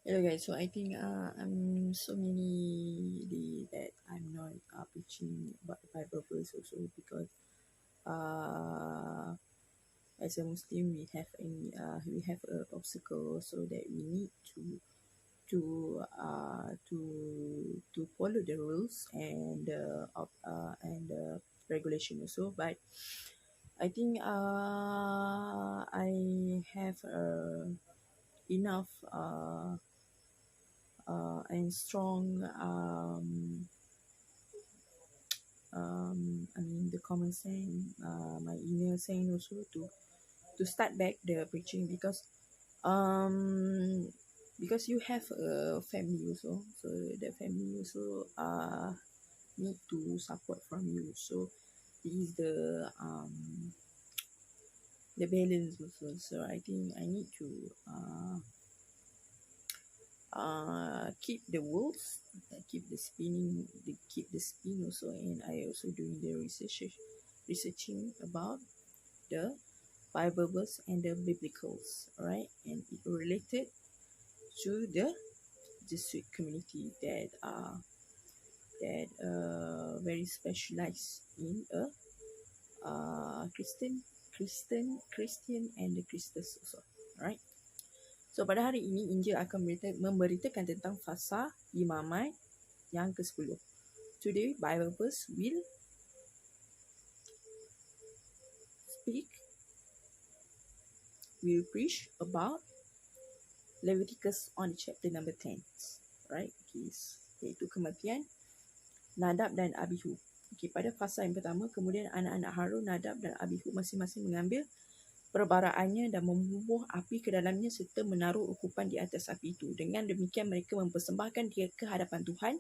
Hello guys, so I think I'm so many day that I'm not preaching about the Bible verse also because uh, as a Muslim we have a obstacle so that we need to follow the rules and regulation also. But I think I have enough and strong I mean the common sense, my inner sense also to start back the preaching because you have a family also, so the family also need to support from you. So this is the balance also. So I think I need to keep the wheels, keep the spinning, keep the spin also, and I also doing the researching about the Bible verse and the biblicals, right? And it related to the Jesuit community that very specialized in a Christian and the Christus also, right? So pada hari ini Injil akan memberitakan tentang fasa imamat yang ke-10. Today Bible verse will preach about Leviticus on chapter number 10, right? Okay, iaitu kematian Nadab dan Abihu. Okay, pada fasa yang pertama, kemudian anak-anak Harun, Nadab dan Abihu masing-masing mengambil perbaraannya dan membubuh api ke dalamnya serta menaruh ukupan di atas api itu. Dengan demikian mereka mempersembahkan dia ke hadapan Tuhan.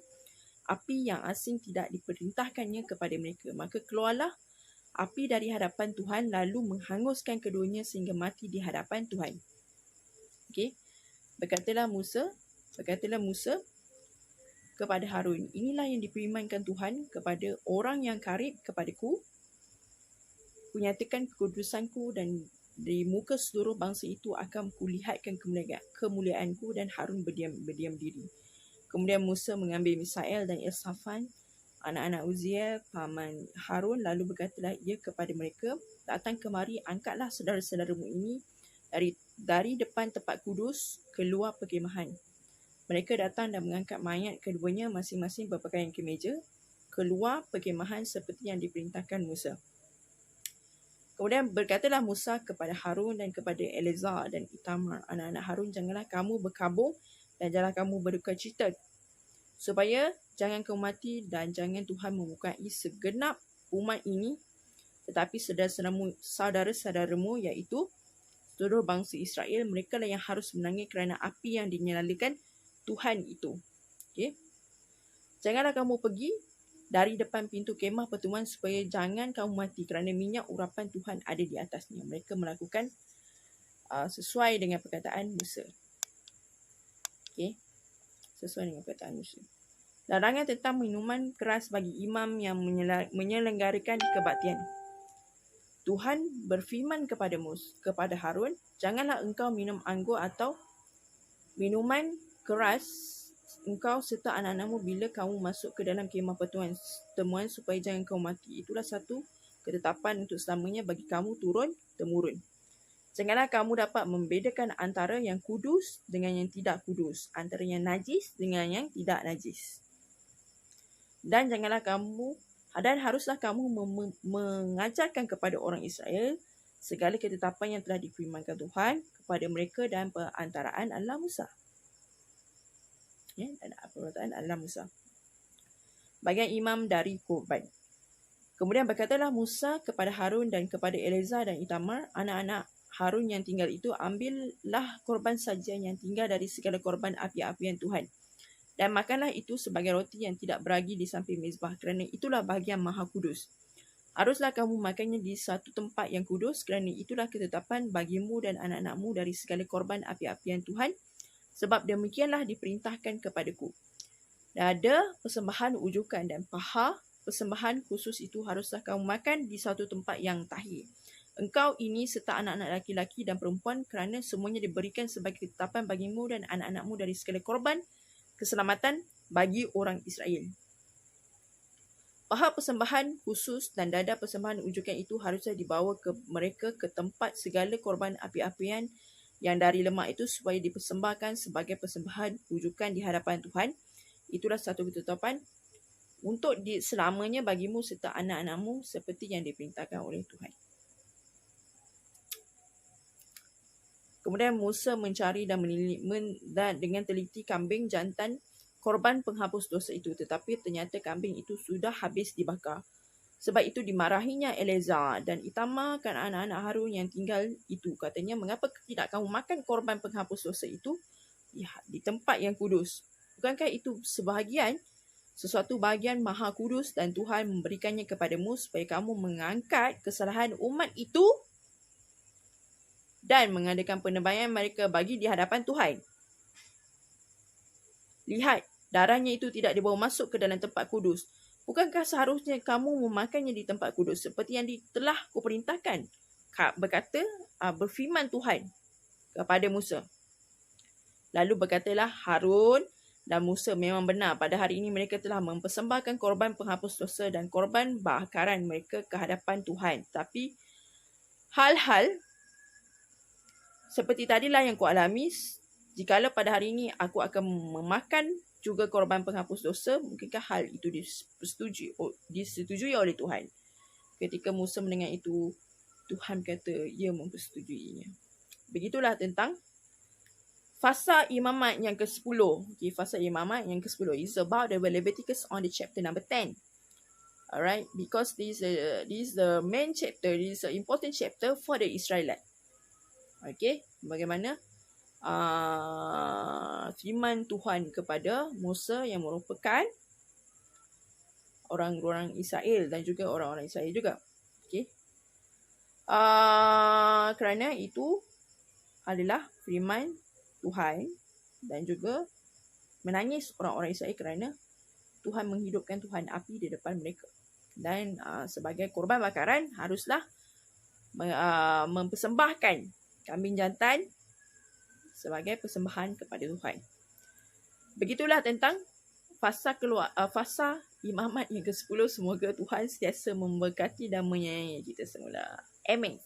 Api yang asing tidak diperintahkannya kepada mereka. Maka keluarlah api dari hadapan Tuhan lalu menghanguskan keduanya sehingga mati di hadapan Tuhan. Okay. Berkatalah Musa kepada Harun, inilah yang difirmankan Tuhan kepada orang yang karib kepadaku, kunyatakan kekudusanku dan di muka seluruh bangsa itu akan kulihatkan kemuliaanku. Dan Harun berdiam diri. Kemudian Musa mengambil Misael dan Elsafan, anak-anak Uziel, paman Harun, lalu berkatalah ia kepada mereka, datang kemari, angkatlah saudara-saudaramu ini dari depan tempat kudus keluar perkemahan. Mereka datang dan mengangkat mayat keduanya masing-masing berpakaian kemeja keluar perkemahan seperti yang diperintahkan Musa. Kemudian berkatalah Musa kepada Harun dan kepada Eleazar dan Itamar, anak-anak Harun, janganlah kamu berkabung dan janganlah kamu berduka cita, supaya jangan kamu mati dan jangan Tuhan memukai segenap umat ini, tetapi saudara-saudaramu iaitu seluruh bangsa Israel, mereka lah yang harus menangis kerana api yang dinyalakan Tuhan itu. Okay. Janganlah kamu pergi dari depan pintu kemah pertemuan supaya jangan kamu mati kerana minyak urapan Tuhan ada di atasnya. Mereka melakukan sesuai dengan perkataan Musa. Okay. Sesuai dengan perkataan Musa. Larangan tentang minuman keras bagi imam yang menyelenggarakan kebaktian. Tuhan berfirman kepada Harun, janganlah engkau minum anggur atau minuman keras engkau serta anak-anakmu bila kamu masuk ke dalam kemah pertemuan supaya jangan kamu mati. Itulah satu ketetapan untuk selamanya bagi kamu turun-temurun. Janganlah kamu dapat membedakan antara yang kudus dengan yang tidak kudus, antara yang najis dengan yang tidak najis. Dan haruslah kamu mengajarkan kepada orang Israel segala ketetapan yang telah difirmankan Tuhan kepada mereka dan perantaraan Allah Musa. Dan perantaraan Allah Musa. Bagian imam dari korban. Kemudian berkatalah Musa kepada Harun dan kepada Eleazar dan Itamar, anak-anak Harun yang tinggal itu, ambillah korban sajian yang tinggal dari segala korban api-apian Tuhan. Dan makanlah itu sebagai roti yang tidak beragi di samping mezbah, kerana itulah bahagian maha kudus. Haruslah kamu makannya di satu tempat yang kudus, kerana itulah ketetapan bagimu dan anak-anakmu dari segala korban api-apian Tuhan, sebab demikianlah diperintahkan kepadaku. Dan ada persembahan ujukan dan paha persembahan khusus itu haruslah kamu makan di satu tempat yang tahir. engkau ini serta anak-anak laki-laki dan perempuan kerana semuanya diberikan sebagai ketetapan bagimu dan anak-anakmu dari segala korban keselamatan bagi orang Israel. Paha persembahan khusus dan dada persembahan ujukan itu haruslah dibawa ke mereka ke tempat segala korban api-apian yang dari lemak itu supaya dipersembahkan sebagai persembahan ujukan di hadapan Tuhan. Itulah satu ketetapan untuk selamanya bagimu serta anak-anakmu seperti yang diperintahkan oleh Tuhan. Kemudian Musa mencari dan dengan teliti kambing jantan korban penghapus dosa itu, tetapi ternyata kambing itu sudah habis dibakar. Sebab itu dimarahinya Eleazar dan Itamar kan anak-anak Harun yang tinggal itu. Katanya, mengapa tidak kamu makan korban penghapus dosa itu di tempat yang kudus? Bukankah itu sesuatu bahagian maha kudus dan Tuhan memberikannya kepadamu supaya kamu mengangkat kesalahan umat itu dan mengadakan penebayan mereka bagi di hadapan Tuhan. Lihat, darahnya itu tidak dibawa masuk ke dalam tempat kudus. Bukankah seharusnya kamu memakannya di tempat kudus seperti yang telah kuperintahkan? Berfirman Tuhan kepada Musa. Lalu berkatalah Harun dan Musa, memang benar pada hari ini mereka telah mempersembahkan korban penghapus dosa dan korban bakaran mereka ke hadapan Tuhan. Tapi hal-hal seperti tadilah yang kualami. Jikalau pada hari ini aku akan memakan juga korban penghapus dosa, mungkinkah hal itu disetujui oleh Tuhan? Ketika Musa mendengar itu, Tuhan kata ia mempersetujuinya. Begitulah tentang fasa imamat yang ke-10. Okay, fasa imamat yang ke-10 is about the Leviticus on the chapter number 10. Alright, because this is the main chapter, this is an important chapter for the Israelites. Okay, bagaimana firman Tuhan kepada Musa yang merupakan orang-orang Israel dan juga orang-orang Israel juga. Okay. Kerana itu adalah firman Tuhan dan juga menangis orang-orang Israel kerana Tuhan menghidupkan Tuhan api di depan mereka. Dan sebagai korban bakaran haruslah mempersembahkan kambing jantan sebagai persembahan kepada Tuhan. Begitulah tentang fasa imamat yang ke-10. Semoga Tuhan sentiasa memberkati dan menyayangi kita semula. Amin.